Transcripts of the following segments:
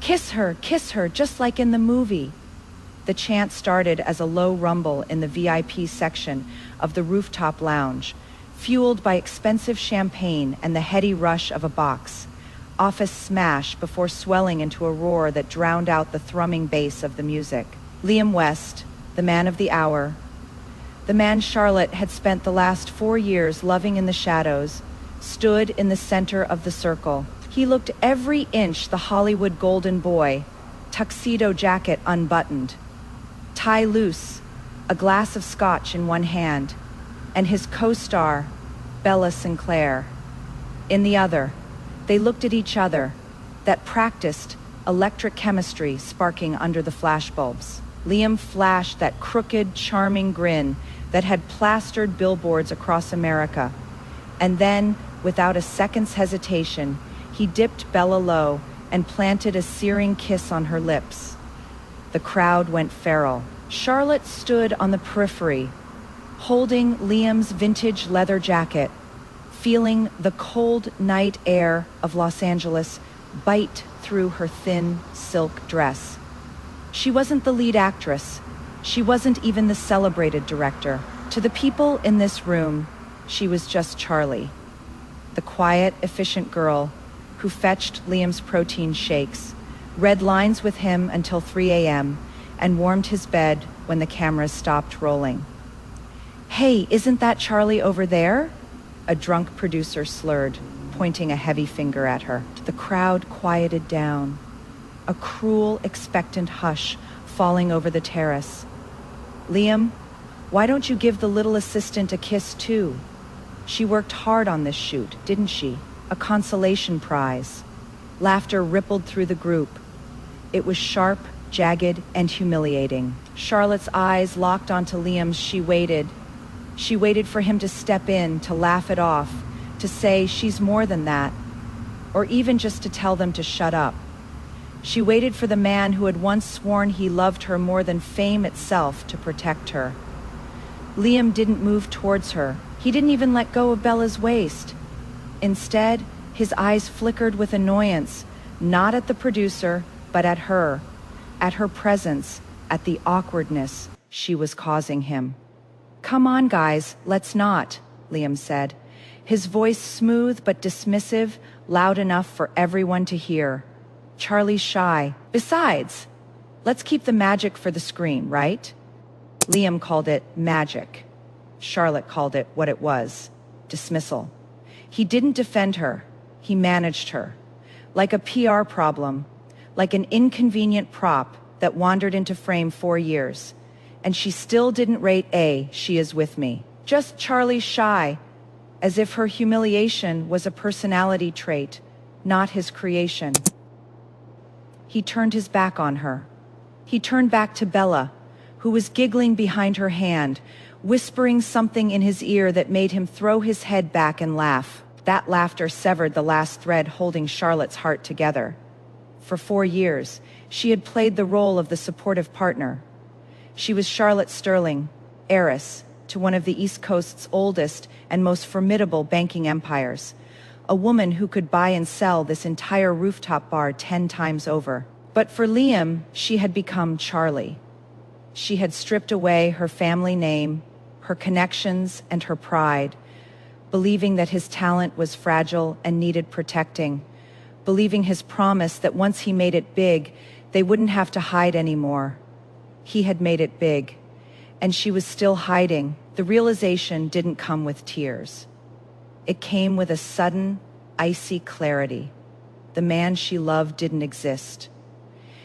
kiss her, just like in the movie." The chant started as a low rumble in the VIP section of the rooftop lounge, fueled by expensive champagne and the heady rush of a box office smash before swelling into a roar that drowned out the thrumming bass of the music. Liam West, the man of the hour, the man Charlotte had spent the last 4 years loving in the shadows, stood in the center of the circle. He looked every inch the Hollywood golden boy, tuxedo jacket unbuttoned, tie loose, a glass of scotch in one hand, and his co-star, Bella Sinclair, in the other. They looked at each other, that practiced electric chemistry sparking under the flashbulbs. Liam flashed that crooked, charming grin that had plastered billboards across America, and then, without a second's hesitation, he dipped Bella low and planted a searing kiss on her lips. The crowd went feral. Charlotte stood on the periphery, holding Liam's vintage leather jacket, feeling the cold night air of Los Angeles bite through her thin silk dress. She wasn't the lead actress. She wasn't even the celebrated director. To the people in this room, she was just Charlie, the quiet, efficient girl who fetched Liam's protein shakes, read lines with him until 3 a.m., and warmed his bed when the cameras stopped rolling. "Hey, isn't that Charlie over there?" A drunk producer slurred, pointing a heavy finger at her. The crowd quieted down, a cruel, expectant hush falling over the terrace. "Liam, why don't you give the little assistant a kiss too? She worked hard on this shoot, didn't she? A consolation prize." Laughter rippled through the group. It was sharp, jagged, and humiliating. Charlotte's eyes locked onto Liam's. She waited. She waited for him to step in, to laugh it off, to say she's more than that, or even just to tell them to shut up. She waited for the man who had once sworn he loved her more than fame itself to protect her. Liam didn't move towards her. He didn't even let go of Bella's waist. Instead, his eyes flickered with annoyance, not at the producer, but at her presence, at the awkwardness she was causing him. "Come on, guys, let's not," Liam said, his voice smooth but dismissive, loud enough for everyone to hear. "Charlie's shy. Besides, let's keep the magic for the screen, right?" Liam called it magic. Charlotte called it what it was: dismissal. He didn't defend her. He managed her. Like a PR problem, like an inconvenient prop that wandered into frame 4 years. And she still didn't rate A, "She is with me." Just Charlie's shy, as if her humiliation was a personality trait, not his creation. He turned his back on her. He turned back to Bella, who was giggling behind her hand, whispering something in his ear that made him throw his head back and laugh. That laughter severed the last thread holding Charlotte's heart together. For 4 years, she had played the role of the supportive partner. She was Charlotte Sterling, heiress to one of the East Coast's oldest and most formidable banking empires, a woman who could buy and sell this entire rooftop bar 10 times over. But for Liam, she had become Charlie. She had stripped away her family name, her connections, and her pride, believing that his talent was fragile and needed protecting, believing his promise that once he made it big, they wouldn't have to hide anymore. He had made it big, and she was still hiding. The realization didn't come with tears. It came with a sudden, icy clarity. The man she loved didn't exist.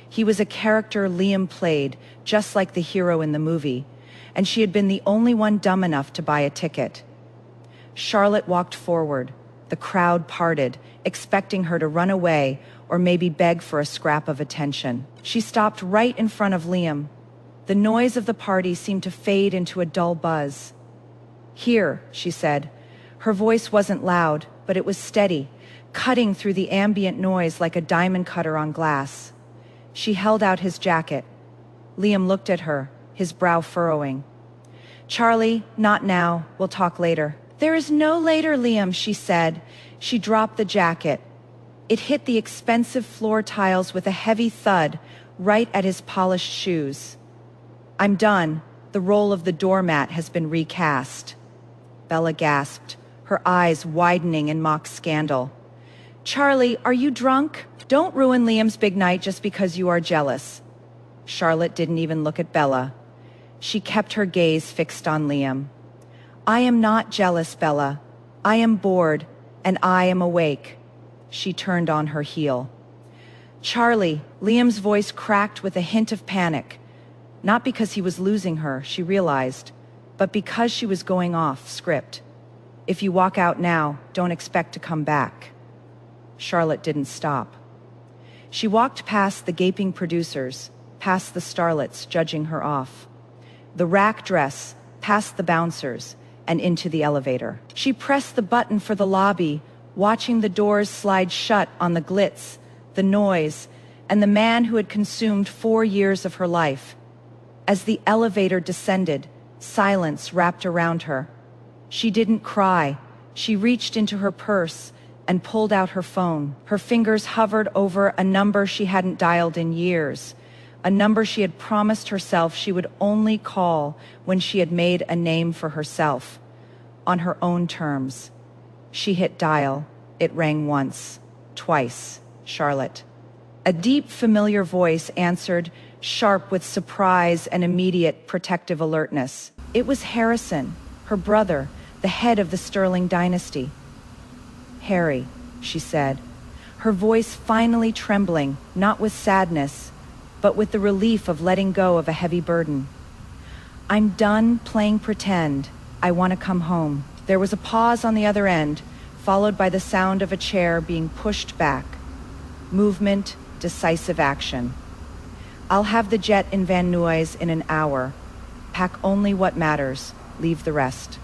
He was a character Liam played, just like the hero in the movie, and she had been the only one dumb enough to buy a ticket. Charlotte walked forward. The crowd parted, expecting her to run away or maybe beg for a scrap of attention. She stopped right in front of Liam. The noise of the party seemed to fade into a dull buzz. "Here," she said. Her voice wasn't loud, but it was steady, cutting through the ambient noise like a diamond cutter on glass. She held out his jacket. Liam looked at her, his brow furrowing. "Charlie, not now. We'll talk later." "There is no later, Liam," she said. She dropped the jacket. It hit the expensive floor tiles with a heavy thud right at his polished shoes. "I'm done. The role of the doormat has been recast." Bella gasped, her eyes widening in mock scandal. "Charlie, are you drunk? Don't ruin Liam's big night just because you are jealous." Charlotte didn't even look at Bella. She kept her gaze fixed on Liam. "I am not jealous, Bella. I am bored, and I am awake." She turned on her heel. "Charlie," Liam's voice cracked with a hint of panic. Not because he was losing her, she realized, but because she was going off script. "If you walk out now, don't expect to come back." Charlotte didn't stop. She walked past the gaping producers, past the starlets judging her off, the rack dress, past the bouncers, and into the elevator. She pressed the button for the lobby, watching the doors slide shut on the glitz, the noise, and the man who had consumed 4 years of her life. As the elevator descended, silence wrapped around her. She didn't cry. She reached into her purse and pulled out her phone. Her fingers hovered over a number she hadn't dialed in years, a number she had promised herself she would only call when she had made a name for herself, on her own terms. She hit dial. It rang once, twice. Charlotte. A deep, familiar voice answered, sharp with surprise and immediate protective alertness. It was Harrison, her brother, the head of the Sterling dynasty. "Harry," she said, her voice finally trembling, not with sadness, but with the relief of letting go of a heavy burden. "I'm done playing pretend. I want to come home." There was a pause on the other end, followed by the sound of a chair being pushed back. Movement, decisive action. "I'll have the jet in Van Nuys in an hour. Pack only what matters. Leave the rest."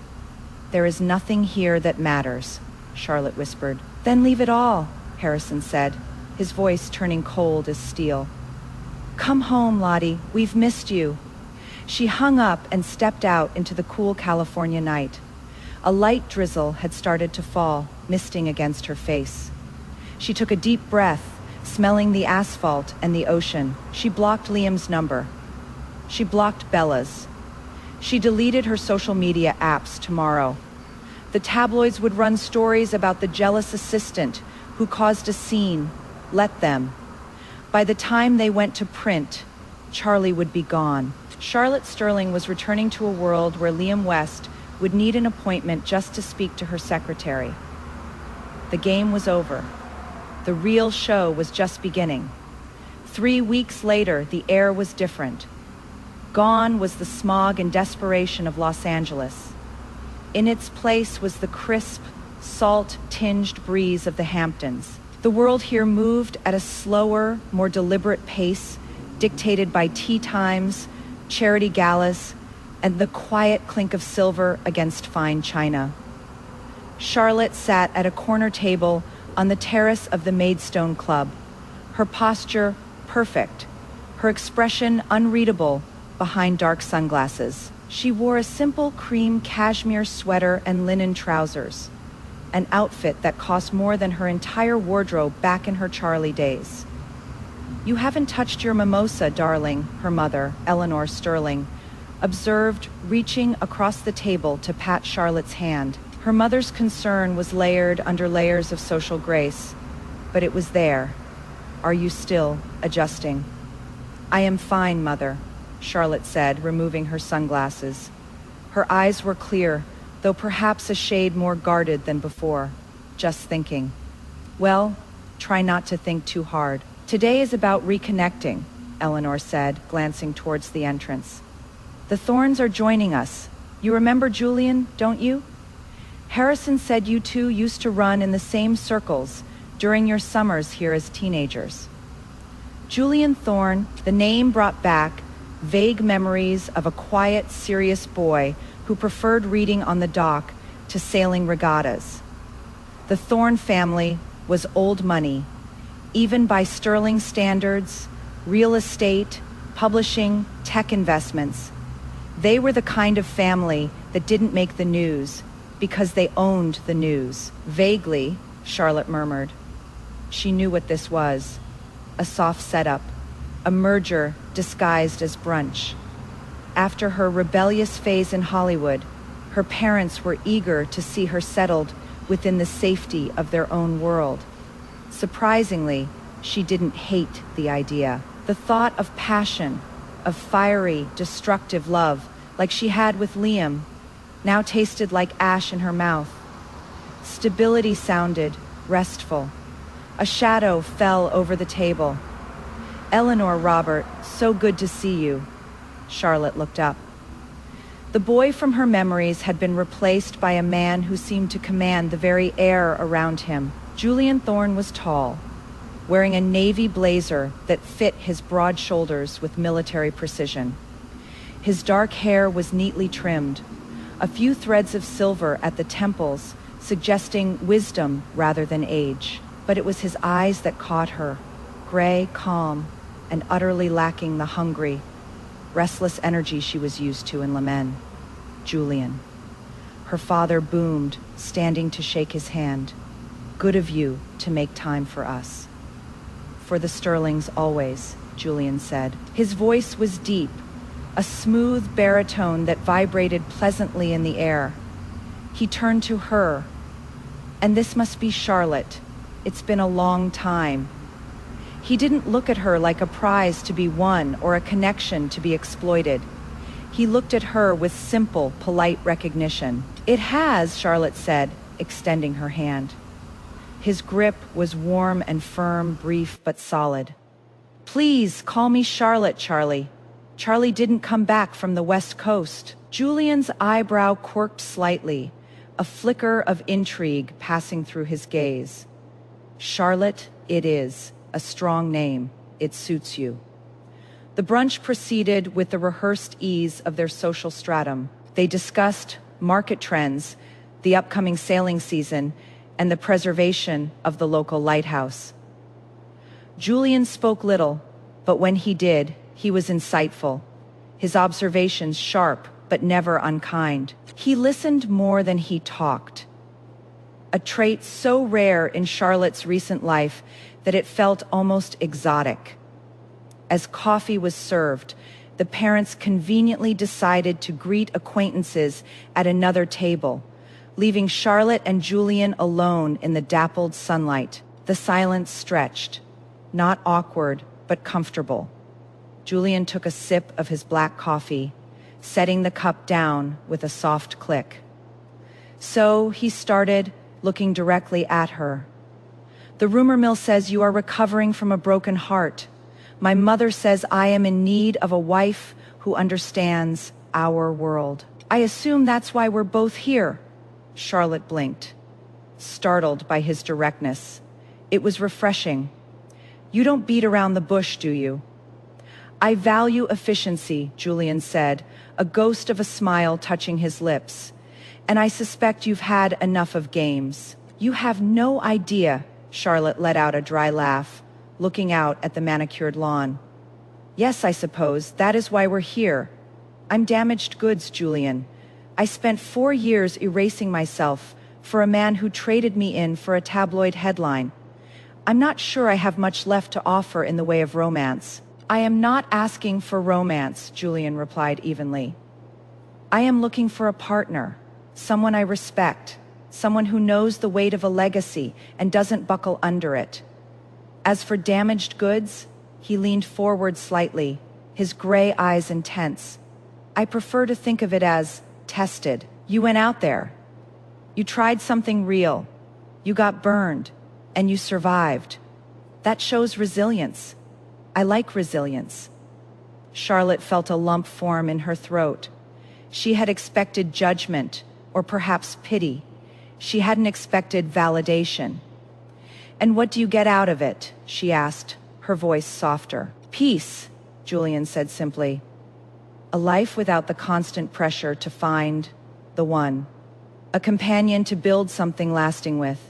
"There is nothing here that matters," Charlotte whispered. "Then leave it all," Harrison said, his voice turning cold as steel. "Come home, Lottie. We've missed you." She hung up and stepped out into the cool California night. A light drizzle had started to fall, misting against her face. She took a deep breath, smelling the asphalt and the ocean. She blocked Liam's number. She blocked Bella's. She deleted her social media apps tomorrow. The tabloids would run stories about the jealous assistant who caused a scene. Let them. By the time they went to print, Charlie would be gone. Charlotte Sterling was returning to a world where Liam West would need an appointment just to speak to her secretary. The game was over. The real show was just beginning. 3 weeks later, the air was different. Gone was the smog and desperation of Los Angeles. In its place was the crisp, salt-tinged breeze of the Hamptons. The world here moved at a slower, more deliberate pace, dictated by tea times, charity galas, and the quiet clink of silver against fine china. Charlotte sat at a corner table on the terrace of the Maidstone Club, her posture perfect, her expression unreadable behind dark sunglasses. She wore a simple cream cashmere sweater and linen trousers, an outfit that cost more than her entire wardrobe back in her Charlie days. "You haven't touched your mimosa, darling," her mother, Eleanor Sterling, observed, reaching across the table to pat Charlotte's hand. Her mother's concern was layered under layers of social grace, but it was there. "Are you still adjusting?" "I am fine, Mother," Charlotte said, removing her sunglasses. Her eyes were clear, though perhaps a shade more guarded than before. "Just thinking." "Well, try not to think too hard. Today is about reconnecting," Eleanor said, glancing towards the entrance. "The Thorns are joining us. You remember Julian, don't you? Harrison said you two used to run in the same circles during your summers here as teenagers." Julian Thorne, the name brought back vague memories of a quiet, serious boy who preferred reading on the dock to sailing regattas. The Thorne family was old money, even by Sterling standards, real estate, publishing, tech investments. They were the kind of family that didn't make the news because they owned the news. "Vaguely," Charlotte murmured. She knew what this was. A soft setup, a merger disguised as brunch. After her rebellious phase in Hollywood, her parents were eager to see her settled within the safety of their own world. Surprisingly, she didn't hate the idea. The thought of passion, of fiery, destructive love, like she had with Liam, now tasted like ash in her mouth. Stability sounded restful. A shadow fell over the table. "Eleanor, Robert, so good to see you." Charlotte looked up. The boy from her memories had been replaced by a man who seemed to command the very air around him. Julian Thorne was tall, wearing a navy blazer that fit his broad shoulders with military precision. His dark hair was neatly trimmed, a few threads of silver at the temples, suggesting wisdom rather than age. But it was his eyes that caught her, gray, calm, and utterly lacking the hungry, restless energy she was used to in Lamen. Julian. Her father boomed, standing to shake his hand. "Good of you to make time for us." "For the Sterlings always," Julian said. His voice was deep, a smooth baritone that vibrated pleasantly in the air. He turned to her. "And this must be Charlotte. It's been a long time." He didn't look at her like a prize to be won or a connection to be exploited. He looked at her with simple, polite recognition. "It has," Charlotte said, extending her hand. His grip was warm and firm, brief but solid. "Please call me Charlotte, Charlie. Charlie didn't come back from the West Coast." Julian's eyebrow quirked slightly, a flicker of intrigue passing through his gaze. "Charlotte, it is. A strong name. It suits you." The brunch proceeded with the rehearsed ease of their social stratum. They discussed market trends, the upcoming sailing season, and the preservation of the local lighthouse. Julian spoke little, but when he did, he was insightful, his observations sharp but never unkind. He listened more than he talked, a trait so rare in Charlotte's recent life that it felt almost exotic. As coffee was served, the parents conveniently decided to greet acquaintances at another table, leaving Charlotte and Julian alone in the dappled sunlight. The silence stretched, not awkward, but comfortable. Julian took a sip of his black coffee, setting the cup down with a soft click. "So," he started, looking directly at her, "the rumor mill says you are recovering from a broken heart. My mother says I am in need of a wife who understands our world. I assume that's why we're both here." Charlotte blinked, startled by his directness. It was refreshing. "You don't beat around the bush, do you?" "I value efficiency," Julian said, a ghost of a smile touching his lips. "And I suspect you've had enough of games." "You have no idea," Charlotte let out a dry laugh, looking out at the manicured lawn. "Yes, I suppose that is why we're here. I'm damaged goods, Julian. I spent 4 years erasing myself for a man who traded me in for a tabloid headline. I'm not sure I have much left to offer in the way of romance." "I am not asking for romance," Julian replied evenly. "I am looking for a partner, someone I respect, someone who knows the weight of a legacy and doesn't buckle under it. As for damaged goods," he leaned forward slightly, his gray eyes intense, "I prefer to think of it as tested. You went out there. You tried something real. You got burned, and you survived. That shows resilience. I like resilience." Charlotte felt a lump form in her throat. She had expected judgment, or perhaps pity. She hadn't expected validation. "And what do you get out of it?" she asked, her voice softer. "Peace," Julian said simply. "A life without the constant pressure to find the one. A companion to build something lasting with."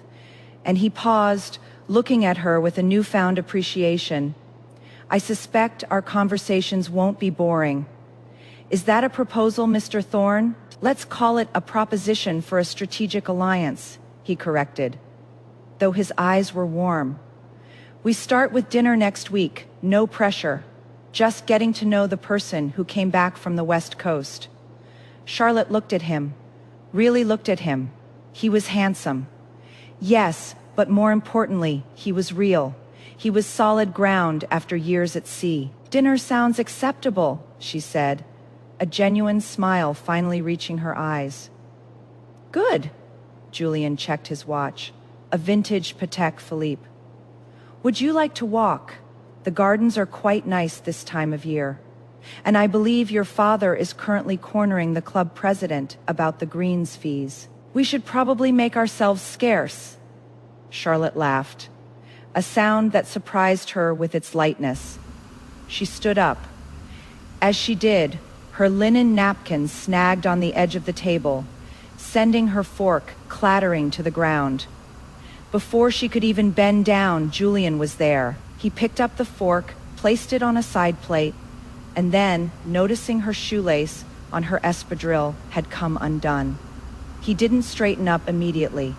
And he paused, looking at her with a newfound appreciation. "I suspect our conversations won't be boring. Is that a proposal, Mr. Thorne?" "Let's call it a proposition for a strategic alliance," he corrected, though his eyes were warm. We start with dinner next week, no pressure. Just getting to know the person who came back from the West Coast. Charlotte looked at him, really looked at him. He was handsome. Yes, but more importantly, he was real. He was solid ground after years at sea. Dinner sounds acceptable, she said, a genuine smile finally reaching her eyes. Good. Julian checked his watch, a vintage Patek Philippe. Would you like to walk? The gardens are quite nice this time of year. And I believe your father is currently cornering the club president about the greens fees. We should probably make ourselves scarce. Charlotte laughed, a sound that surprised her with its lightness. She stood up. As she did, her linen napkin snagged on the edge of the table, sending her fork clattering to the ground. Before she could even bend down, Julian was there. He picked up the fork, placed it on a side plate, and then, noticing her shoelace on her espadrille had come undone. He didn't straighten up immediately.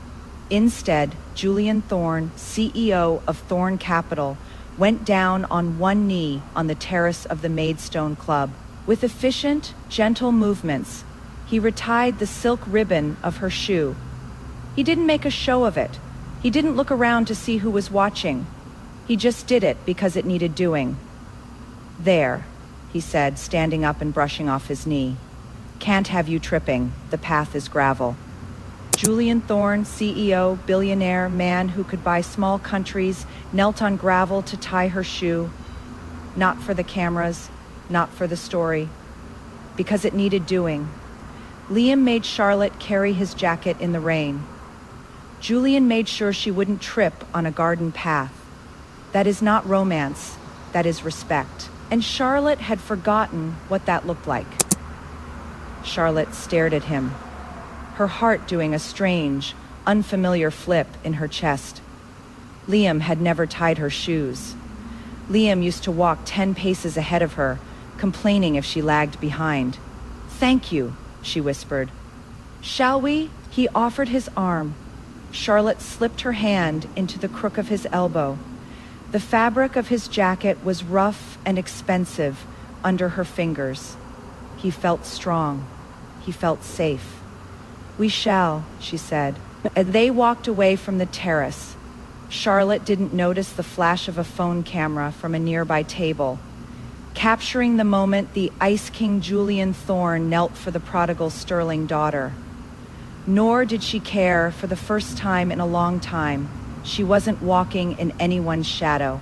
Instead, Julian Thorne, CEO of Thorne Capital, went down on one knee on the terrace of the Maidstone Club. With efficient, gentle movements, he retied the silk ribbon of her shoe. He didn't make a show of it. He didn't look around to see who was watching. He just did it because it needed doing. There, he said, standing up and brushing off his knee. Can't have you tripping. The path is gravel. Julian Thorne, CEO, billionaire, man who could buy small countries, knelt on gravel to tie her shoe. Not for the cameras, not for the story. Because it needed doing. Liam made Charlotte carry his jacket in the rain. Julian made sure she wouldn't trip on a garden path. That is not romance, that is respect. And Charlotte had forgotten what that looked like. Charlotte stared at him, her heart doing a strange, unfamiliar flip in her chest. Liam had never tied her shoes. Liam used to walk 10 paces ahead of her, complaining if she lagged behind. Thank you, she whispered. Shall we? He offered his arm. Charlotte slipped her hand into the crook of his elbow. The fabric of his jacket was rough and expensive under her fingers. He felt strong. He felt safe. We shall, she said. As they walked away from the terrace, Charlotte didn't notice the flash of a phone camera from a nearby table. Capturing the moment the Ice King Julian Thorne knelt for the prodigal Sterling daughter. Nor did she care, for the first time in a long time, she wasn't walking in anyone's shadow.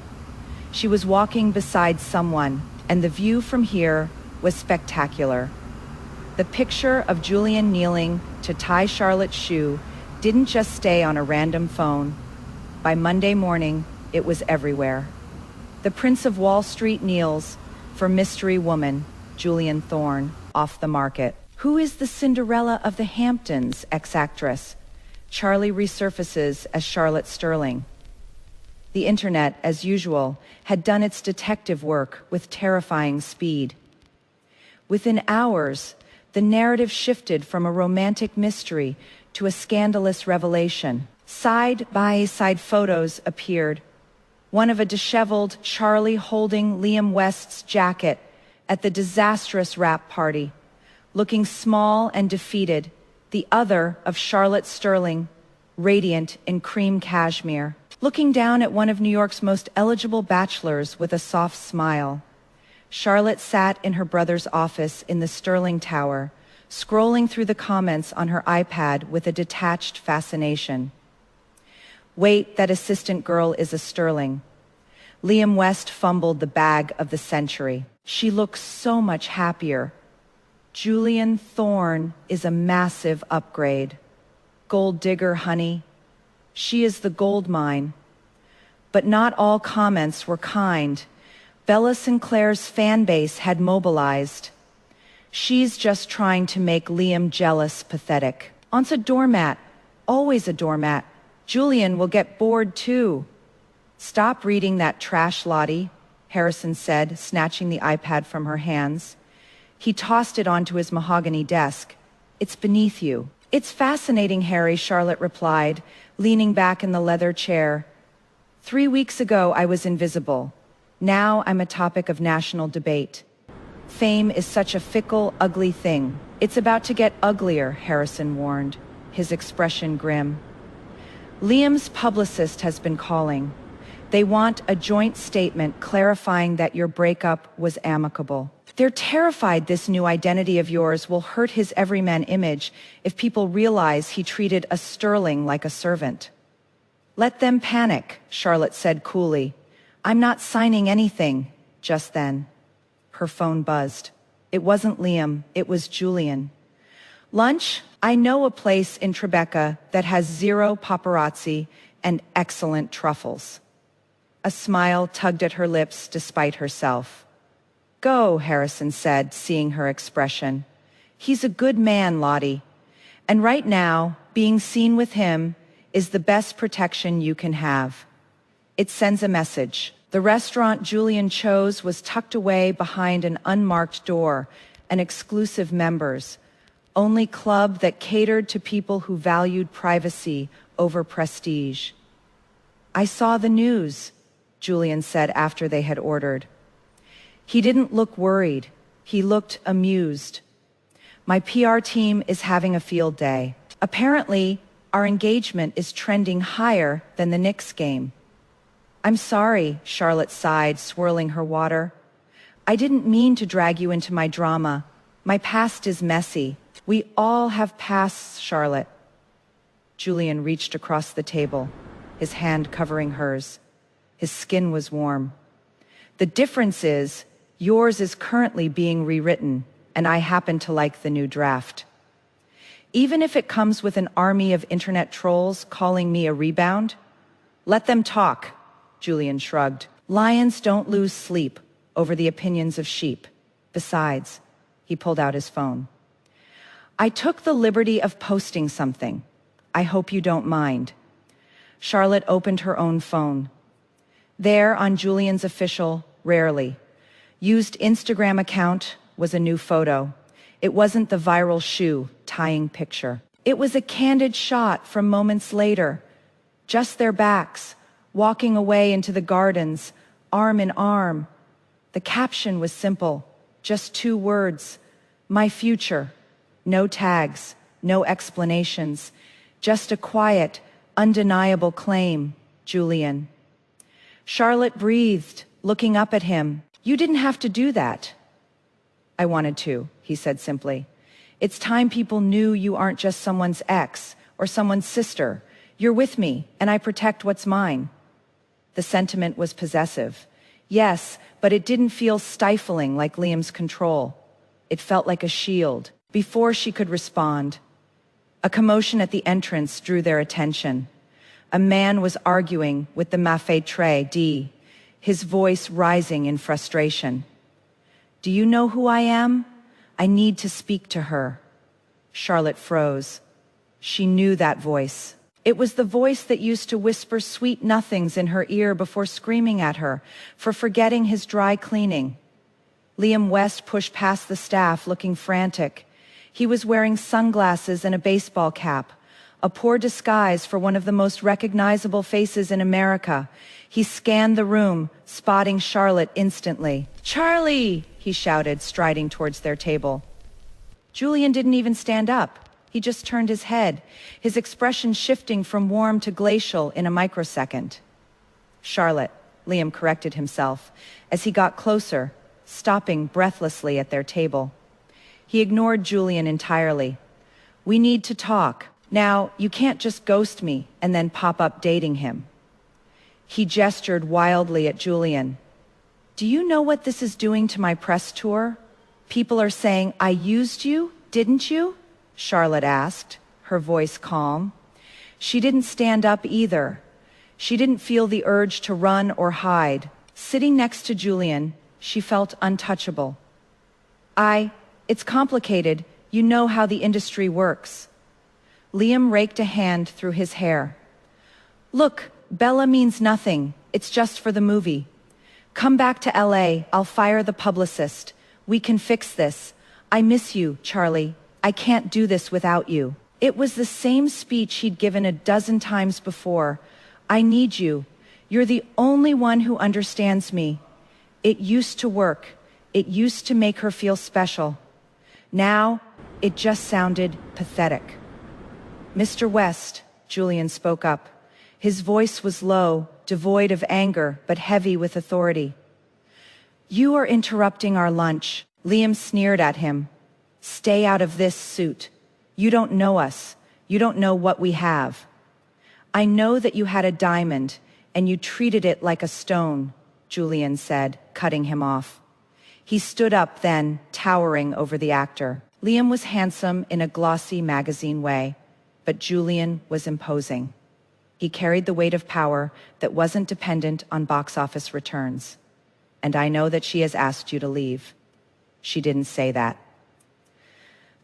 She was walking beside someone, and the view from here was spectacular. The picture of Julian kneeling to tie Charlotte's shoe didn't just stay on a random phone. By Monday morning, it was everywhere. The Prince of Wall Street kneels for mystery woman, Julian Thorne, off the market. Who is the Cinderella of the Hamptons, ex-actress? Charlie resurfaces as Charlotte Sterling. The internet, as usual, had done its detective work with terrifying speed. Within hours, the narrative shifted from a romantic mystery to a scandalous revelation. Side-by-side photos appeared. One of a disheveled Charlie holding Liam West's jacket at the disastrous wrap party, looking small and defeated, the other of Charlotte Sterling, radiant in cream cashmere, looking down at one of New York's most eligible bachelors with a soft smile. Charlotte sat in her brother's office in the Sterling Tower, scrolling through the comments on her iPad with a detached fascination. Wait, that assistant girl is a Sterling. Liam West fumbled the bag of the century. She looks so much happier. Julian Thorne is a massive upgrade. Gold digger, honey. She is the gold mine. But not all comments were kind. Bella Sinclair's fan base had mobilized. She's just trying to make Liam jealous, pathetic. On's a doormat. Always a doormat. Julian will get bored too. Stop reading that trash, Lottie, Harrison said, snatching the iPad from her hands. He tossed it onto his mahogany desk. It's beneath you. It's fascinating, Harry, Charlotte replied, leaning back in the leather chair. 3 weeks ago, I was invisible. Now I'm a topic of national debate. Fame is such a fickle, ugly thing. It's about to get uglier, Harrison warned, his expression grim. Liam's publicist has been calling. They want a joint statement clarifying that your breakup was amicable. They're terrified this new identity of yours will hurt his everyman image if people realize he treated a sterling like a servant. Let them panic, Charlotte said coolly. I'm not signing anything. Just then, her phone buzzed. It wasn't Liam, it was Julian. Lunch? I know a place in Tribeca that has zero paparazzi and excellent truffles. A smile tugged at her lips despite herself. Go, Harrison said, seeing her expression. He's a good man, Lottie. And right now, being seen with him is the best protection you can have. It sends a message. The restaurant Julian chose was tucked away behind an unmarked door, an exclusive members only club that catered to people who valued privacy over prestige. I saw the news, Julian said after they had ordered. He didn't look worried. He looked amused. My PR team is having a field day. Apparently, our engagement is trending higher than the Knicks game. I'm sorry, Charlotte sighed, swirling her water. I didn't mean to drag you into my drama. My past is messy. We all have pasts, Charlotte. Julian reached across the table, his hand covering hers. His skin was warm. The difference is, yours is currently being rewritten, and I happen to like the new draft. Even if it comes with an army of internet trolls calling me a rebound, let them talk, Julian shrugged. Lions don't lose sleep over the opinions of sheep. Besides, he pulled out his phone. I took the liberty of posting something. I hope you don't mind. Charlotte opened her own phone. There, on Julian's official, rarely used Instagram account was a new photo. It wasn't the viral shoe tying picture. It was a candid shot from moments later, just their backs, walking away into the gardens, arm in arm. The caption was simple, just 2 words, my future. No tags, no explanations, just a quiet, undeniable claim, Julian. Charlotte breathed, looking up at him. You didn't have to do that. I wanted to, he said simply. It's time people knew you aren't just someone's ex or someone's sister. You're with me, and I protect what's mine. The sentiment was possessive. Yes, but it didn't feel stifling like Liam's control. It felt like a shield. Before she could respond, a commotion at the entrance drew their attention. A man was arguing with the maitre d', his voice rising in frustration. Do you know who I am? I need to speak to her. Charlotte froze. She knew that voice. It was the voice that used to whisper sweet nothings in her ear before screaming at her for forgetting his dry cleaning. Liam West pushed past the staff, looking frantic. He was wearing sunglasses and a baseball cap, a poor disguise for one of the most recognizable faces in America. He scanned the room, spotting Charlotte instantly. Charlie, he shouted, striding towards their table. Julian didn't even stand up. He just turned his head, his expression shifting from warm to glacial in a microsecond. Charlotte, Liam corrected himself, as he got closer, stopping breathlessly at their table. He ignored Julian entirely. We need to talk. Now, you can't just ghost me and then pop up dating him. He gestured wildly at Julian. Do you know what this is doing to my press tour? People are saying, I used you, didn't you? Charlotte asked, her voice calm. She didn't stand up either. She didn't feel the urge to run or hide. Sitting next to Julian, she felt untouchable. It's complicated. You know how the industry works. Liam raked a hand through his hair. Look, Bella means nothing. It's just for the movie. Come back to LA. I'll fire the publicist. We can fix this. I miss you, Charlie. I can't do this without you. It was the same speech he'd given a dozen times before. I need you. You're the only one who understands me. It used to work. It used to make her feel special. Now, it just sounded pathetic. Mr. West, Julian spoke up. His voice was low, devoid of anger, but heavy with authority. You are interrupting our lunch. Liam sneered at him. Stay out of this suit. You don't know us. You don't know what we have. I know that you had a diamond, and you treated it like a stone, Julian said, cutting him off. He stood up then, towering over the actor. Liam was handsome in a glossy magazine way, but Julian was imposing. He carried the weight of power that wasn't dependent on box office returns. And I know that she has asked you to leave. She didn't say that.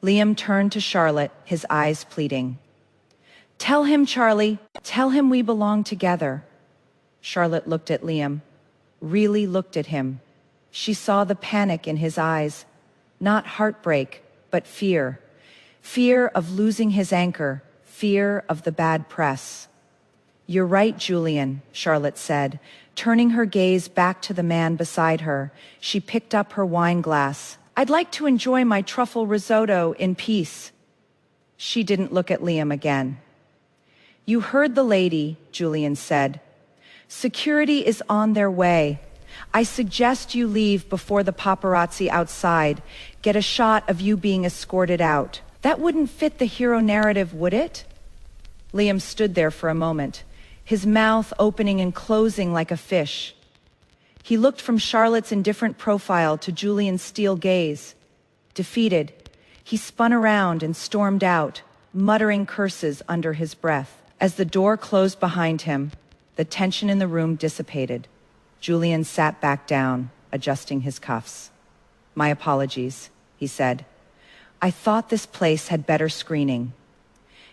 Liam turned to Charlotte, his eyes pleading. Tell him, Charlie. Tell him we belong together. Charlotte looked at Liam, really looked at him. She saw the panic in his eyes, not heartbreak, but fear. Fear of losing his anchor, fear of the bad press. You're right, Julian, Charlotte said, turning her gaze back to the man beside her. She picked up her wine glass. I'd like to enjoy my truffle risotto in peace. She didn't look at Liam again. You heard the lady, Julian said. Security is on their way. I suggest you leave before the paparazzi outside get a shot of you being escorted out. That wouldn't fit the hero narrative, would it? Liam stood there for a moment, his mouth opening and closing like a fish. He looked from Charlotte's indifferent profile to Julian's steel gaze. Defeated, he spun around and stormed out, muttering curses under his breath. As the door closed behind him, the tension in the room dissipated. Julian sat back down, adjusting his cuffs. My apologies, he said. I thought this place had better screening.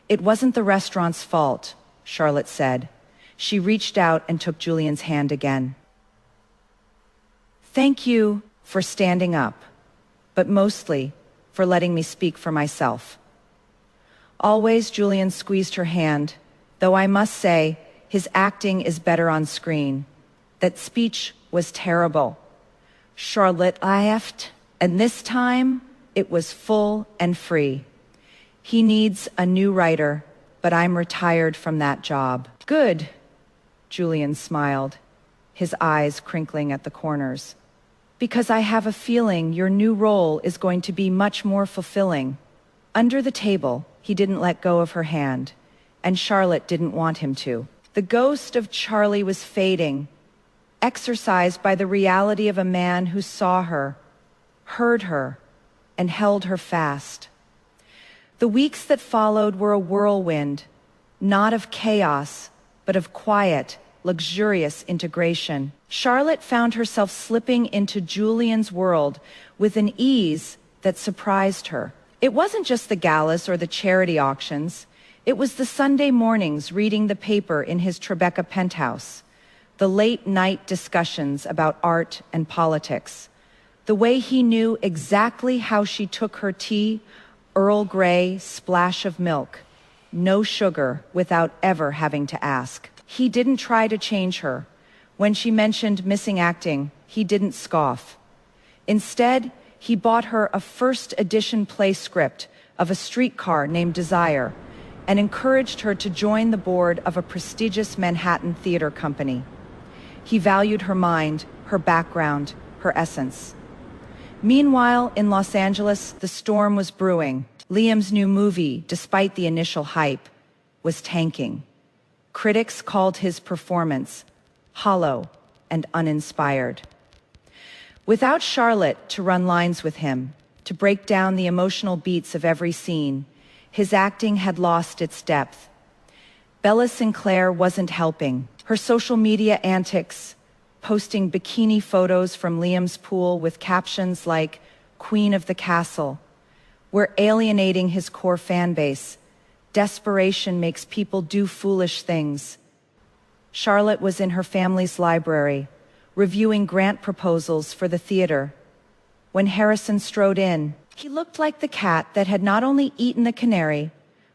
It wasn't the restaurant's fault, Charlotte said. She reached out and took Julian's hand again. Thank you for standing up, but mostly for letting me speak for myself. Always, Julian squeezed her hand, though I must say, his acting is better on screen. That speech was terrible. Charlotte laughed, and this time it was full and free. He needs a new writer, but I'm retired from that job. Good, Julian smiled, his eyes crinkling at the corners. Because I have a feeling your new role is going to be much more fulfilling. Under the table, he didn't let go of her hand, and Charlotte didn't want him to. The ghost of Charlie was fading, exorcised by the reality of a man who saw her, heard her, and held her fast. The weeks that followed were a whirlwind, not of chaos, but of quiet, luxurious integration. Charlotte found herself slipping into Julian's world with an ease that surprised her. It wasn't just the galas or the charity auctions. It was the Sunday mornings reading the paper in his Tribeca penthouse, the late-night discussions about art and politics, the way he knew exactly how she took her tea, Earl Grey, splash of milk, no sugar, without ever having to ask. He didn't try to change her. When she mentioned missing acting, he didn't scoff. Instead, he bought her a first edition play script of A Streetcar Named Desire and encouraged her to join the board of a prestigious Manhattan theater company. He valued her mind, her background, her essence. Meanwhile, in Los Angeles, the storm was brewing. Liam's new movie, despite the initial hype, was tanking. Critics called his performance hollow and uninspired. Without Charlotte to run lines with him, to break down the emotional beats of every scene, his acting had lost its depth. Bella Sinclair wasn't helping. Her social media antics, posting bikini photos from Liam's pool with captions like Queen of the Castle, were alienating his core fan base. Desperation makes people do foolish things. Charlotte was in her family's library, reviewing grant proposals for the theater. When Harrison strode in, he looked like the cat that had not only eaten the canary,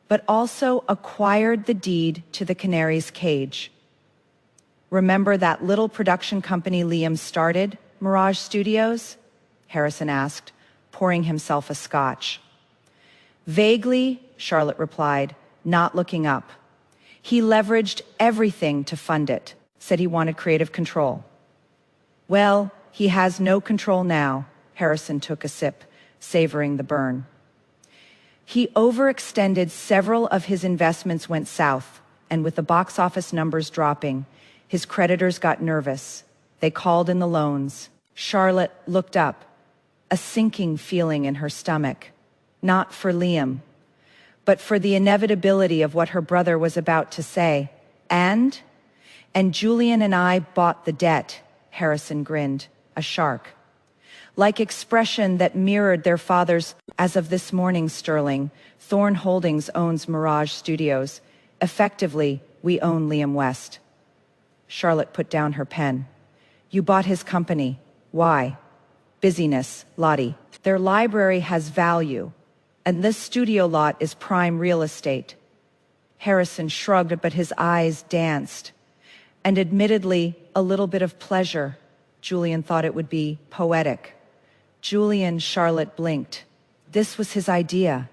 but also acquired the deed to the canary's cage. Remember that little production company Liam started, Mirage Studios? Harrison asked, pouring himself a scotch. Vaguely, Charlotte replied, not looking up. He leveraged everything to fund it, said he wanted creative control. Well, he has no control now. Harrison took a sip, savoring the burn. He overextended. Several of his investments went south, and with the box office numbers dropping, his creditors got nervous. They called in the loans. Charlotte looked up, a sinking feeling in her stomach, not for Liam, but for the inevitability of what her brother was about to say. And Julian and I bought the debt, Harrison grinned, a shark. Like expression that mirrored their father's. As of this morning, Sterling, Thorne Holdings owns Mirage Studios. Effectively, we own Liam West. Charlotte put down her pen. You bought his company. Why? Busyness, Lottie. Their library has value, and this studio lot is prime real estate. Harrison shrugged, but his eyes danced. And admittedly, a little bit of pleasure. Julian thought it would be poetic. Julian, Charlotte blinked. This was his idea.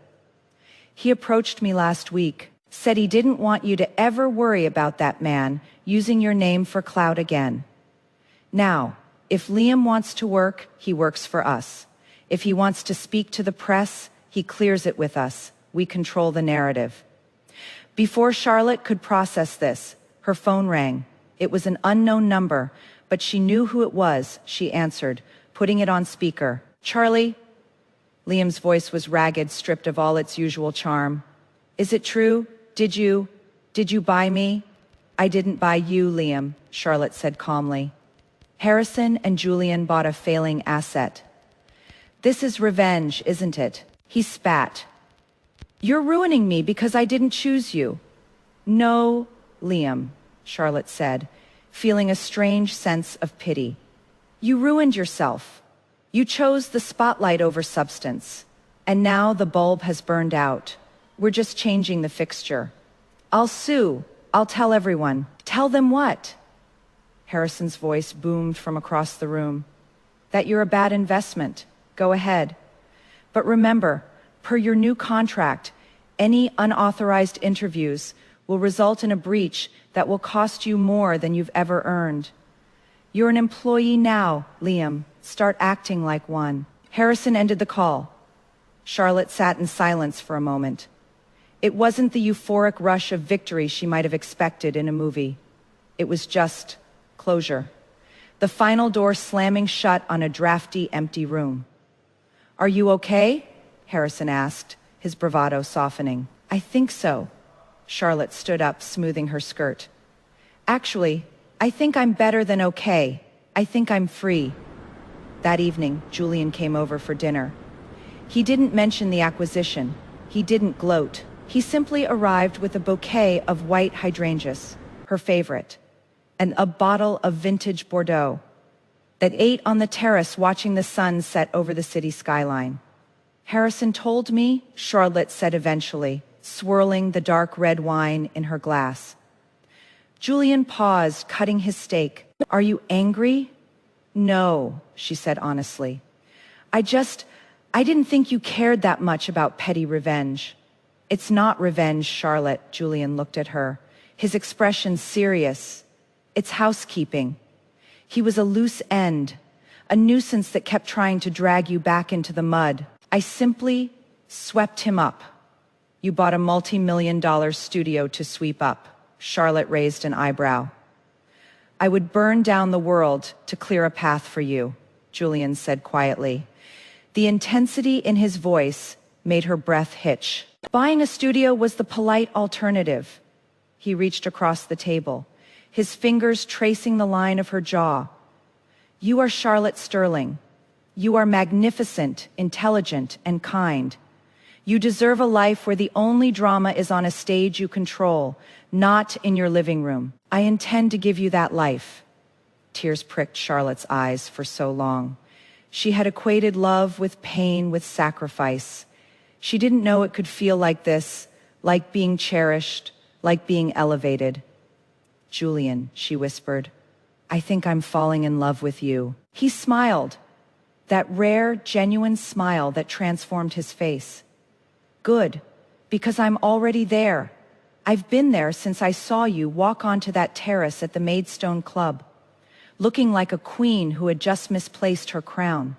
He approached me last week, said he didn't want you to ever worry about that man using your name for clout again. Now, if Liam wants to work, he works for us. If he wants to speak to the press, he clears it with us. We control the narrative. Before Charlotte could process this, her phone rang. It was an unknown number, but she knew who it was. She answered, putting it on speaker. Charlie? Liam's voice was ragged, stripped of all its usual charm. Is it true? Did you buy me? I didn't buy you, Liam, Charlotte said calmly. Harrison and Julian bought a failing asset. This is revenge, isn't it? He spat. You're ruining me because I didn't choose you. No, Liam, Charlotte said, feeling a strange sense of pity. You ruined yourself. You chose the spotlight over substance, and now the bulb has burned out. We're just changing the fixture. I'll sue. I'll tell everyone. Tell them what? Harrison's voice boomed from across the room. That you're a bad investment. Go ahead. But remember, per your new contract, any unauthorized interviews will result in a breach that will cost you more than you've ever earned. You're an employee now, Liam. Start acting like one. Harrison ended the call. Charlotte sat in silence for a moment. It wasn't the euphoric rush of victory she might have expected in a movie. It was just closure. The final door slamming shut on a drafty, empty room. Are you okay? Harrison asked, his bravado softening. I think so. Charlotte stood up, smoothing her skirt. Actually, I think I'm better than okay. I think I'm free. That evening, Julian came over for dinner. He didn't mention the acquisition. He didn't gloat. He simply arrived with a bouquet of white hydrangeas, her favorite, and a bottle of vintage Bordeaux that ate on the terrace watching the sun set over the city skyline. Harrison told me, Charlotte said eventually, swirling the dark red wine in her glass. Julian paused, cutting his steak. Are you angry? No, she said honestly. I didn't think you cared that much about petty revenge. It's not revenge, Charlotte. Julian looked at her, his expression serious. It's housekeeping. He was a loose end, a nuisance that kept trying to drag you back into the mud. I simply swept him up. You bought a multi-million-dollar studio to sweep up. Charlotte raised an eyebrow. I would burn down the world to clear a path for you, Julian said quietly. The intensity in his voice made her breath hitch. Buying a studio was the polite alternative. He reached across the table, his fingers tracing the line of her jaw. You are Charlotte Sterling. You are magnificent, intelligent, and kind. You deserve a life where the only drama is on a stage you control, not in your living room. I intend to give you that life. Tears pricked Charlotte's eyes for so long. She had equated love with pain, with sacrifice. She didn't know it could feel like this, like being cherished, like being elevated. "Julian," she whispered, "I think I'm falling in love with you." He smiled, that rare, genuine smile that transformed his face. "Good, because I'm already there. I've been there since I saw you walk onto that terrace at the Maidstone Club, looking like a queen who had just misplaced her crown.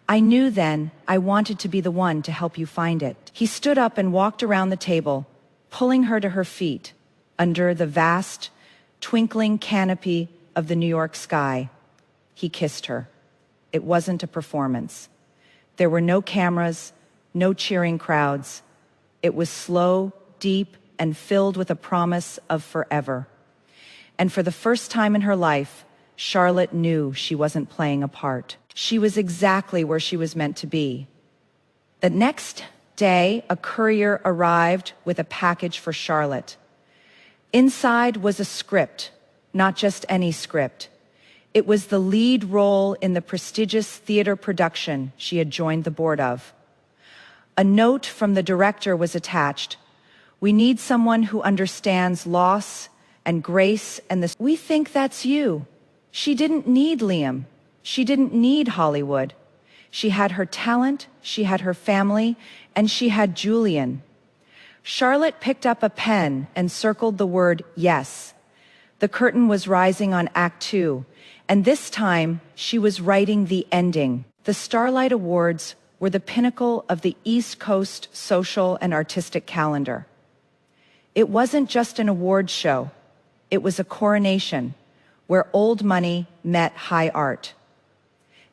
I knew then I wanted to be the one to help you find it." He stood up and walked around the table, pulling her to her feet, under the vast, twinkling canopy of the New York sky. He kissed her. It wasn't a performance. There were no cameras, no cheering crowds. It was slow, deep, and filled with a promise of forever. And for the first time in her life, Charlotte knew she wasn't playing a part. She was exactly where she was meant to be. The next day, a courier arrived with a package for Charlotte. Inside was a script, not just any script. It was the lead role in the prestigious theater production she had joined the board of. A note from the director was attached. "We need someone who understands loss and grace and the—" "We think that's you." She didn't need Liam. She didn't need Hollywood. She had her talent, she had her family, and she had Julian. Charlotte picked up a pen and circled the word yes. The curtain was rising on Act 2, and this time she was writing the ending. The Starlight Awards were the pinnacle of the East Coast social and artistic calendar. It wasn't just an award show. It was a coronation where old money met high art.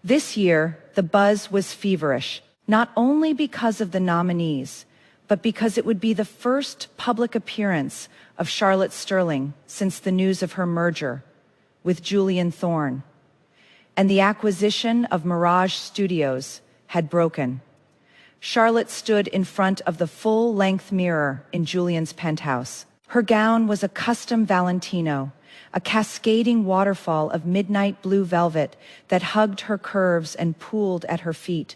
This year, the buzz was feverish, not only because of the nominees, but because it would be the first public appearance of Charlotte Sterling since the news of her merger with Julian Thorne. And the acquisition of Mirage Studios had broken. Charlotte stood in front of the full-length mirror in Julian's penthouse. Her gown was a custom Valentino, a cascading waterfall of midnight blue velvet that hugged her curves and pooled at her feet.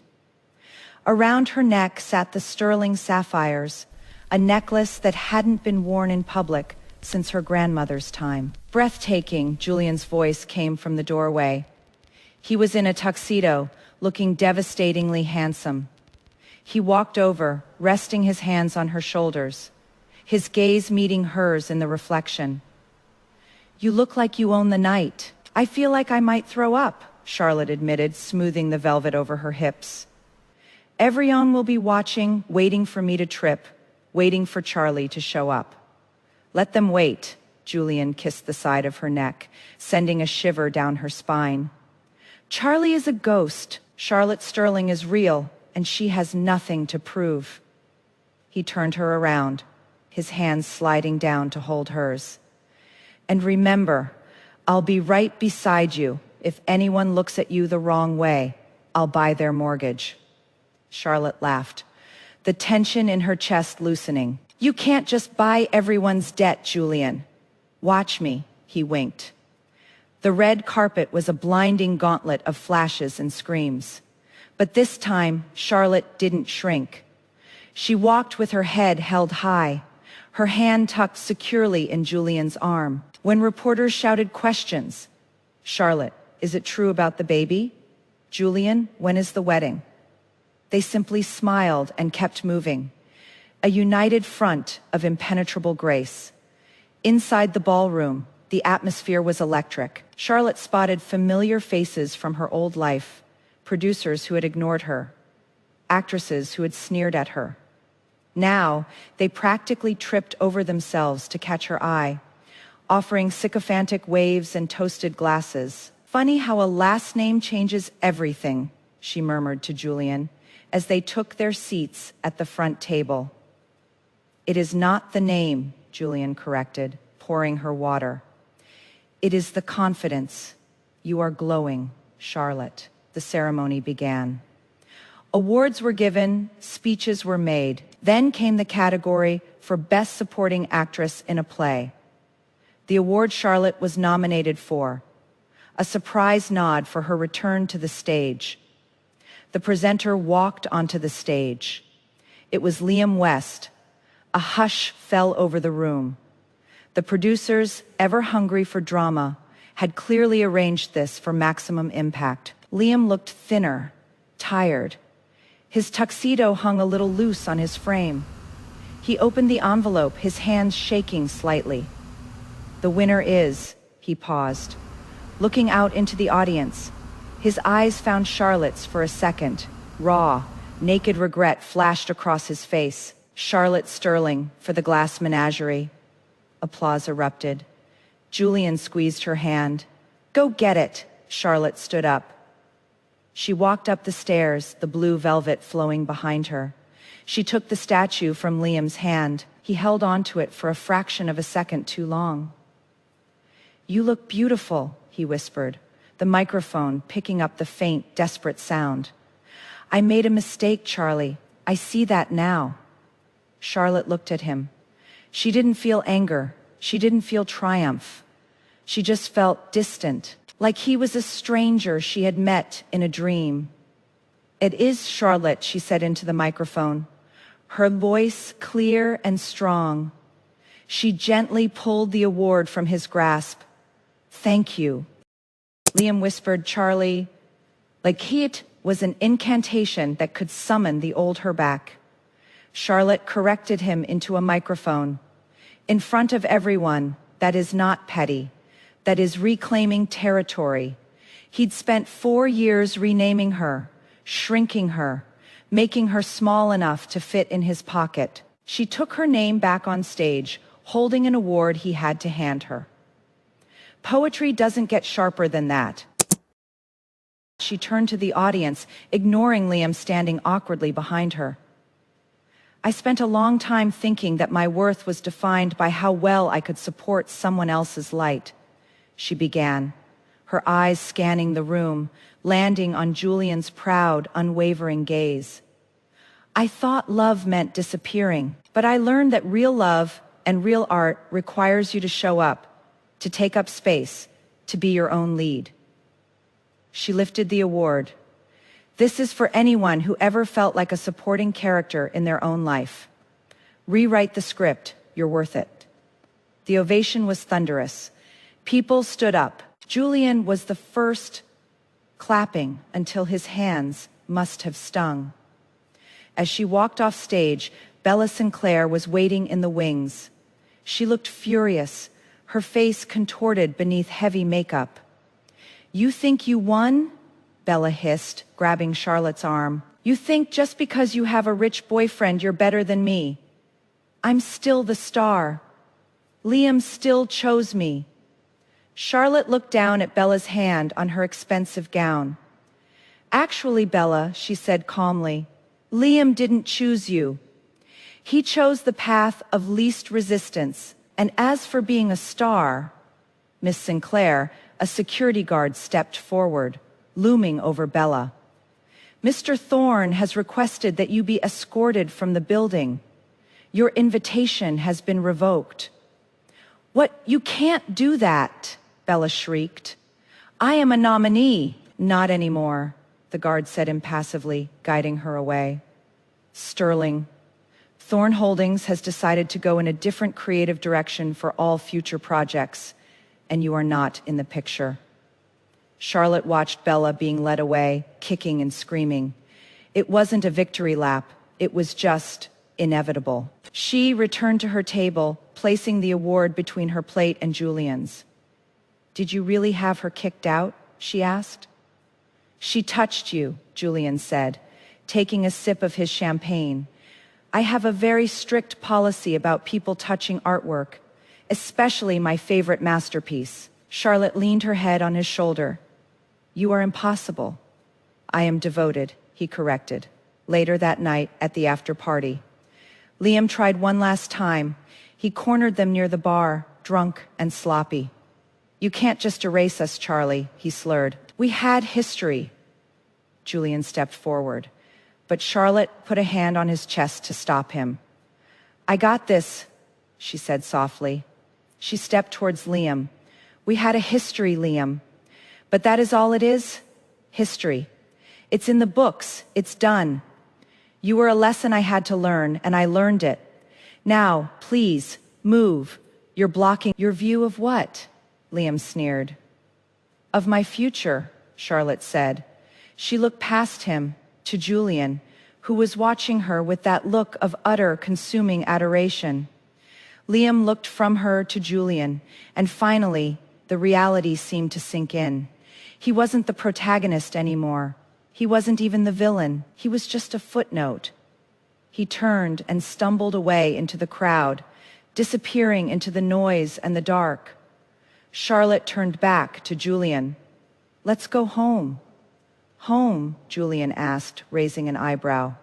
Around her neck sat the sterling sapphires, a necklace that hadn't been worn in public since her grandmother's time. Breathtaking, Julian's voice came from the doorway. He was in a tuxedo, looking devastatingly handsome. He walked over, resting his hands on her shoulders, his gaze meeting hers in the reflection. "You look like you own the night." "I feel like I might throw up," Charlotte admitted, smoothing the velvet over her hips. "Everyone will be watching, waiting for me to trip, waiting for Charlie to show up." "Let them wait." Julian kissed the side of her neck, sending a shiver down her spine. "Charlie is a ghost. Charlotte Sterling is real, and she has nothing to prove." He turned her around, his hands sliding down to hold hers. "And remember, I'll be right beside you. If anyone looks at you the wrong way, I'll buy their mortgage." Charlotte laughed, the tension in her chest loosening. "You can't just buy everyone's debt, Julian. Watch me," he winked. The red carpet was a blinding gauntlet of flashes and screams. But this time, Charlotte didn't shrink. She walked with her head held high, her hand tucked securely in Julian's arm. When reporters shouted questions, "Charlotte, is it true about the baby? Julian, when is the wedding?" they simply smiled and kept moving, a united front of impenetrable grace. Inside the ballroom, the atmosphere was electric. Charlotte spotted familiar faces from her old life, producers who had ignored her, actresses who had sneered at her. Now, they practically tripped over themselves to catch her eye, offering sycophantic waves and toasted glasses. "Funny how a last name changes everything," she murmured to Julian as they took their seats at the front table. "It is not the name," Julian corrected, pouring her water. "It is the confidence. You are glowing, Charlotte." The ceremony began. Awards were given, speeches were made. Then came the category for Best Supporting Actress in a Play. The award Charlotte was nominated for, a surprise nod for her return to the stage. The presenter walked onto the stage. It was Liam West. A hush fell over the room. The producers, ever hungry for drama, had clearly arranged this for maximum impact. Liam looked thinner, tired. His tuxedo hung a little loose on his frame. He opened the envelope, his hands shaking slightly. The winner is, he paused, looking out into the audience. His eyes found Charlotte's for a second. Raw, naked regret flashed across his face. Charlotte Sterling for the Glass Menagerie. Applause erupted. Julian squeezed her hand. Go get it. Charlotte stood up. She walked up the stairs, the blue velvet flowing behind her. She took the statue from Liam's hand. He held onto it for a fraction of a second too long. You look beautiful, he whispered, the microphone picking up the faint, desperate sound. I made a mistake, Charlie. I see that now. Charlotte looked at him. She didn't feel anger. She didn't feel triumph. She just felt distant, like he was a stranger she had met in a dream. It is Charlotte, she said into the microphone, her voice clear and strong. She gently pulled the award from his grasp. Thank you. Liam whispered, Charlie, like it was an incantation that could summon the old her back. Charlotte corrected him into a microphone. In front of everyone, that is not petty. That is reclaiming territory. He'd spent 4 years renaming her, shrinking her, making her small enough to fit in his pocket. She took her name back on stage, holding an award he had to hand her. Poetry doesn't get sharper than that. She turned to the audience, ignoring Liam standing awkwardly behind her. I spent a long time thinking that my worth was defined by how well I could support someone else's light, she began, her eyes scanning the room, landing on Julian's proud, unwavering gaze. I thought love meant disappearing, but I learned that real love and real art requires you to show up, to take up space, to be your own lead. She lifted the award. This is for anyone who ever felt like a supporting character in their own life. Rewrite the script, you're worth it. The ovation was thunderous. People stood up. Julian was the first, clapping until his hands must have stung. As she walked off stage, Bella Sinclair was waiting in the wings. She looked furious, her face contorted beneath heavy makeup. You think you won? Bella hissed, grabbing Charlotte's arm. You think just because you have a rich boyfriend you're better than me? I'm still the star. Liam still chose me. Charlotte looked down at Bella's hand on her expensive gown. Actually, Bella, she said calmly, Liam didn't choose you. He chose the path of least resistance. And as for being a star, Miss Sinclair, a security guard stepped forward, looming over Bella. Mr. Thorne has requested that you be escorted from the building. Your invitation has been revoked. What? You can't do that, Bella shrieked. I am a nominee. Not anymore, the guard said impassively, guiding her away. Sterling, Thorne Holdings has decided to go in a different creative direction for all future projects, and you are not in the picture. Charlotte watched Bella being led away, kicking and screaming. It wasn't a victory lap. It was just inevitable. She returned to her table, placing the award between her plate and Julian's. Did you really have her kicked out? She asked. She touched you, Julian said, taking a sip of his champagne. I have a very strict policy about people touching artwork, especially my favorite masterpiece. Charlotte leaned her head on his shoulder. You are impossible. I am devoted, he corrected. Later that night, at the after party, Liam tried one last time. He cornered them near the bar, drunk and sloppy. You can't just erase us, Charlie, he slurred. We had history. Julian stepped forward, but Charlotte put a hand on his chest to stop him. I got this, she said softly. She stepped towards Liam. We had a history, Liam. But that is all it is? History. It's in the books. It's done. You were a lesson I had to learn, and I learned it. Now, please, move. You're blocking your view of what? Liam sneered. Of my future, Charlotte said. She looked past him to Julian, who was watching her with that look of utter, consuming adoration. Liam looked from her to Julian, and finally, the reality seemed to sink in. He wasn't the protagonist anymore. He wasn't even the villain. He was just a footnote. He turned and stumbled away into the crowd, disappearing into the noise and the dark. Charlotte turned back to Julian. Let's go home. Home, Julian asked, raising an eyebrow.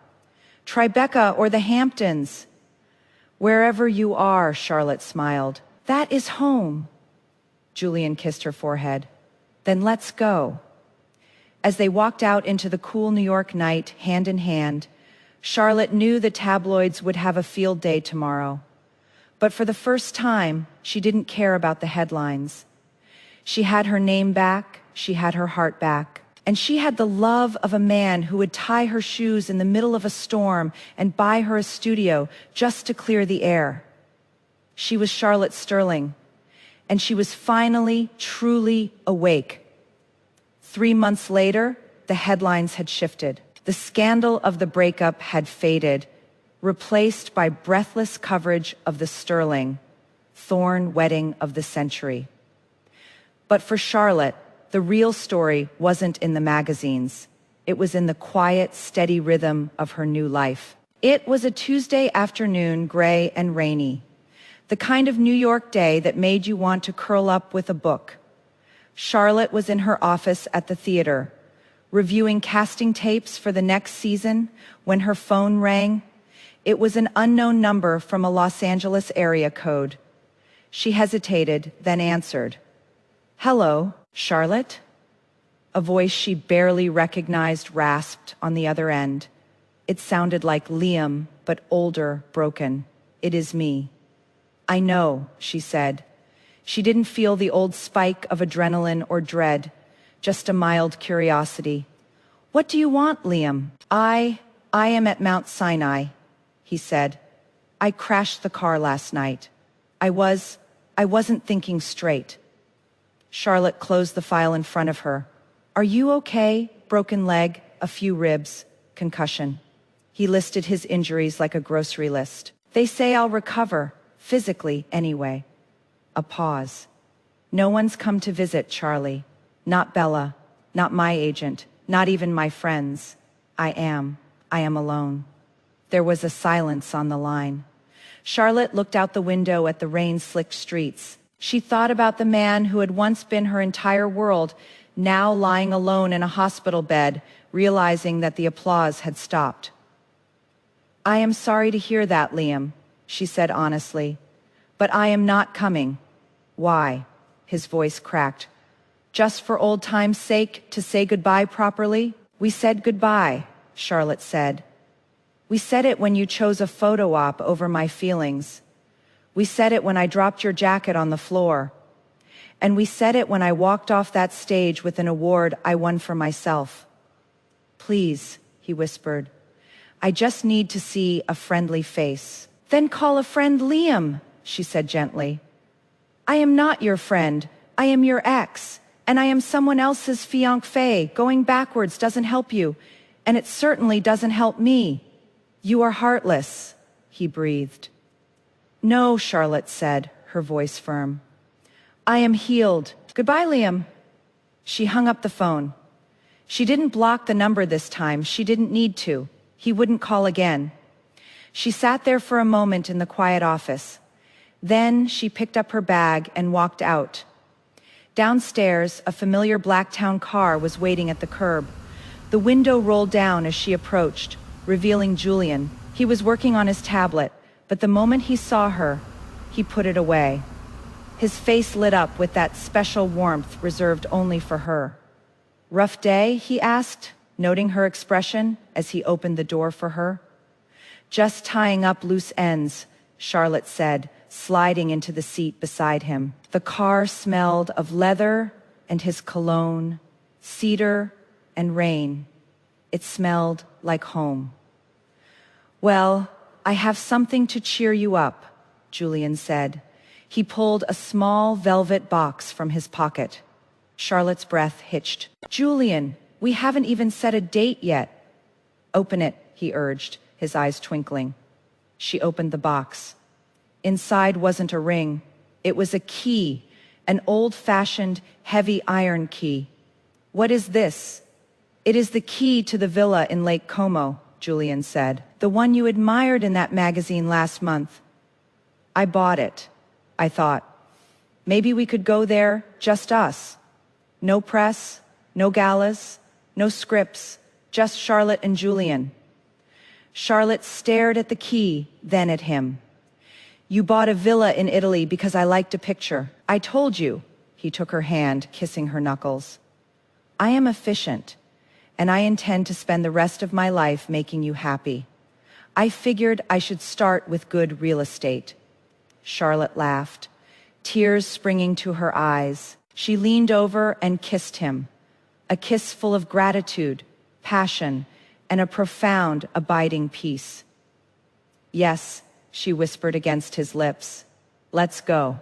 Tribeca or the Hamptons. Wherever you are, Charlotte smiled. That is home. Julian kissed her forehead. Then let's go. As they walked out into the cool New York night, hand in hand, Charlotte knew the tabloids would have a field day tomorrow. But for the first time, she didn't care about the headlines. She had her name back, she had her heart back, and she had the love of a man who would tie her shoes in the middle of a storm and buy her a studio just to clear the air. She was Charlotte Sterling, and she was finally, truly awake. 3 months later, the headlines had shifted. The scandal of the breakup had faded, replaced by breathless coverage of the Sterling, thorn wedding of the century. But for Charlotte, the real story wasn't in the magazines. It was in the quiet, steady rhythm of her new life. It was a Tuesday afternoon, gray and rainy. The kind of New York day that made you want to curl up with a book. Charlotte was in her office at the theater, reviewing casting tapes for the next season, when her phone rang. It was an unknown number from a Los Angeles area code. She hesitated, then answered. Hello, Charlotte? A voice she barely recognized rasped on the other end. It sounded like Liam, but older, broken. It is me. I know, she said. She didn't feel the old spike of adrenaline or dread, just a mild curiosity. What do you want, Liam? I am at Mount Sinai, he said. I crashed the car last night. I wasn't thinking straight. Charlotte closed the file in front of her. Are you okay? Broken leg, a few ribs, concussion. He listed his injuries like a grocery list. They say I'll recover, physically anyway. A pause. No one's come to visit, Charlie. Not Bella, not my agent, not even my friends. I am alone. There was a silence on the line. Charlotte looked out the window at the rain-slicked streets. She thought about the man who had once been her entire world, now lying alone in a hospital bed, realizing that the applause had stopped. I am sorry to hear that, Liam, she said honestly, but I am not coming. Why? His voice cracked. Just for old time's sake, to say goodbye properly? We said goodbye, Charlotte said. We said it when you chose a photo op over my feelings. We said it when I dropped your jacket on the floor. And we said it when I walked off that stage with an award I won for myself. Please, he whispered. I just need to see a friendly face. Then call a friend Liam, she said gently. I am not your friend. I am your ex. And I am someone else's fiancée. Going backwards doesn't help you. And it certainly doesn't help me. You are heartless, he breathed. No, Charlotte said, her voice firm. I am healed. Goodbye, Liam. She hung up the phone. She didn't block the number this time. She didn't need to. He wouldn't call again. She sat there for a moment in the quiet office. Then she picked up her bag and walked out. Downstairs, a familiar Blacktown car was waiting at the curb. The window rolled down as she approached, revealing Julian. He was working on his tablet, but the moment he saw her, he put it away. His face lit up with that special warmth reserved only for her. Rough day? He asked, noting her expression as he opened the door for her. Just tying up loose ends, Charlotte said, sliding into the seat beside him. The car smelled of leather and his cologne, cedar and rain. It smelled like home. Well, I have something to cheer you up, Julian said. He pulled a small velvet box from his pocket. Charlotte's breath hitched. "Julian, we haven't even set a date yet." "Open it," he urged, his eyes twinkling. She opened the box. Inside wasn't a ring. It was a key, an old-fashioned, heavy iron key. "What is this?" "It is the key to the villa in Lake Como," Julian said. "The one you admired in that magazine last month." "I bought it," I thought. "Maybe we could go there, just us. No press, no galas, no scripts, just Charlotte and Julian." Charlotte stared at the key, then at him. "You bought a villa in Italy because I liked a picture. I told you." He took her hand, kissing her knuckles. "I am efficient, and I intend to spend the rest of my life making you happy. I figured I should start with good real estate." Charlotte laughed, tears springing to her eyes. She leaned over and kissed him, a kiss full of gratitude, passion, and a profound, abiding peace. "Yes," she whispered against his lips. "Let's go."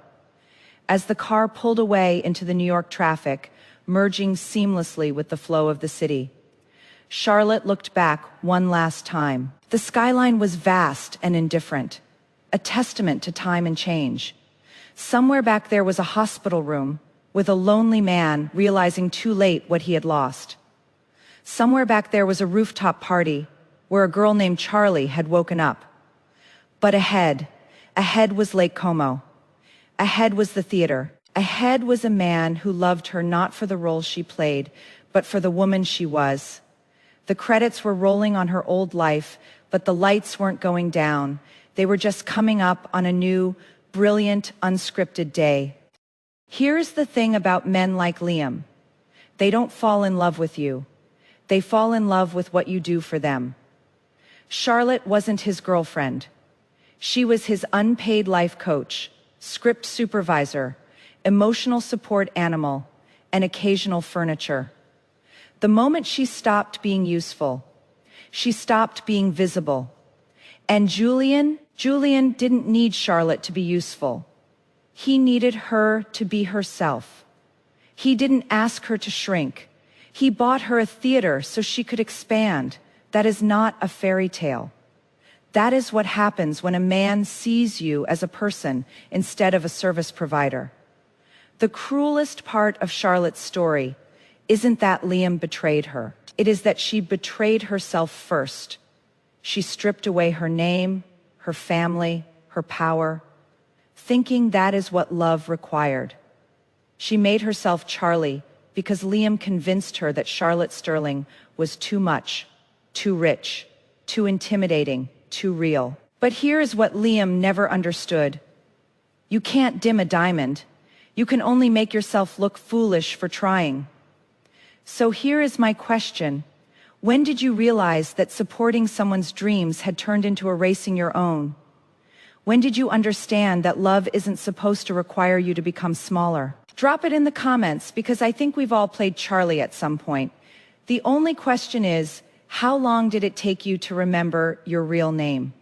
As the car pulled away into the New York traffic, merging seamlessly with the flow of the city, Charlotte looked back one last time. The skyline was vast and indifferent, a testament to time and change. Somewhere back there was a hospital room, with a lonely man realizing too late what he had lost. Somewhere back there was a rooftop party, where a girl named Charlie had woken up. But ahead was Lake Como. Ahead was the theater. Ahead was a man who loved her not for the role she played, but for the woman she was. The credits were rolling on her old life, but the lights weren't going down. They were just coming up on a new, brilliant, unscripted day. Here's the thing about men like Liam. They don't fall in love with you. They fall in love with what you do for them. Charlotte wasn't his girlfriend. She was his unpaid life coach, script supervisor, emotional support animal, and occasional furniture. The moment she stopped being useful, she stopped being visible. And Julian didn't need Charlotte to be useful. He needed her to be herself. He didn't ask her to shrink. He bought her a theater so she could expand. That is not a fairy tale. That is what happens when a man sees you as a person instead of a service provider. The cruelest part of Charlotte's story isn't that Liam betrayed her. It is that she betrayed herself first. She stripped away her name, her family, her power, thinking that is what love required. She made herself Charlie because Liam convinced her that Charlotte Sterling was too much, too rich, too intimidating, too real. But here is what Liam never understood. You can't dim a diamond. You can only make yourself look foolish for trying. So here is my question. When did you realize that supporting someone's dreams had turned into erasing your own? When did you understand that love isn't supposed to require you to become smaller? Drop it in the comments because I think we've all played Charlie at some point. The only question is, how long did it take you to remember your real name?